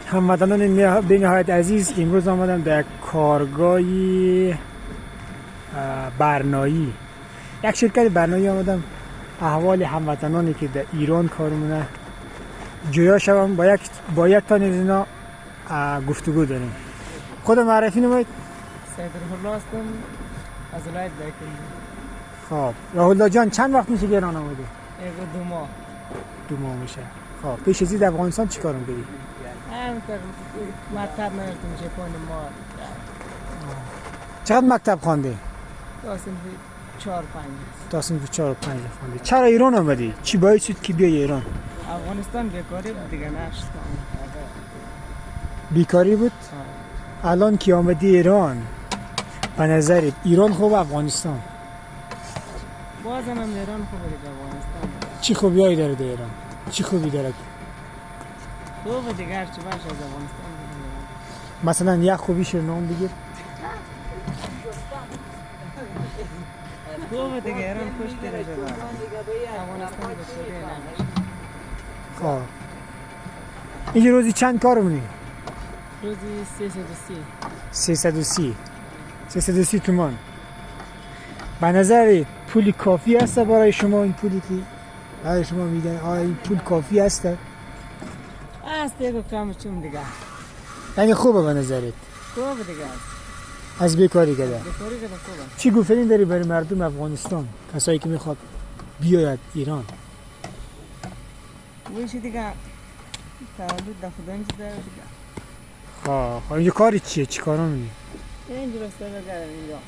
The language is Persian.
هموطنان به نهایت عزیز، امروز آمدم در کارگاهی برنایی، یک شرکت برنایی آمدم احوال هموطنانی که در ایران کار مونه جویا شوم، با یک تن از اینا گفتگو داریم. خود معرفی نمایید. سید رحول هستم از ولایت دایکنی. خب رحول جان، چند وقت میشه ایران آمده؟ دو ماه. دو ماه میشه. خب پیش از این در افغانستان چی کار می‌کردی؟ مکتب نرفتم ژاپن ما. چقدر مکتب خوانده؟ تا صنف 4 5. تا صنف 4 و 5 خوانده. چرا ایران آمدی؟ چی باعث شد که بیای ایران؟ افغانستان بیکاری بود دیگه، نشد. بیکاری بود؟ الان که آمدی ایران، به نظرت ایران خوب افغانستان؟ بازم هم ایران خوبه دیگه. افغانستان چی خوبیایی داره در ایران؟ چی خوبی داره؟ خوبه دیگه، هرچی باشه از افغانستان دیگه. مثلا یک خوبیش رو نام بگیر. خوبه دیگه، ایران خوش دیگه شده. افغانستان بسیاری نمیشه. خب اینجا روزی چند کار مونی؟ روزی 330. 330 تومان. به نظر پول کافی است برای شما؟ این پولی که برای شما میدن آیا این پول کافی است؟ است دیگه، کم چون دیگه. یعنی خوبه به نظرت؟ خوبه دیگه. از بیکاری کده؟ بیکاری کده خوبه. چی گفتنی داری برای مردم افغانستان، کسایی که میخواد بیاید ایران؟ ویشی دیگه تولد در خدا نیست داره دیگه. خب اینجا کاری چیه؟ چی کارا می‌کنی؟ اینجا راسته بگردم اینجا.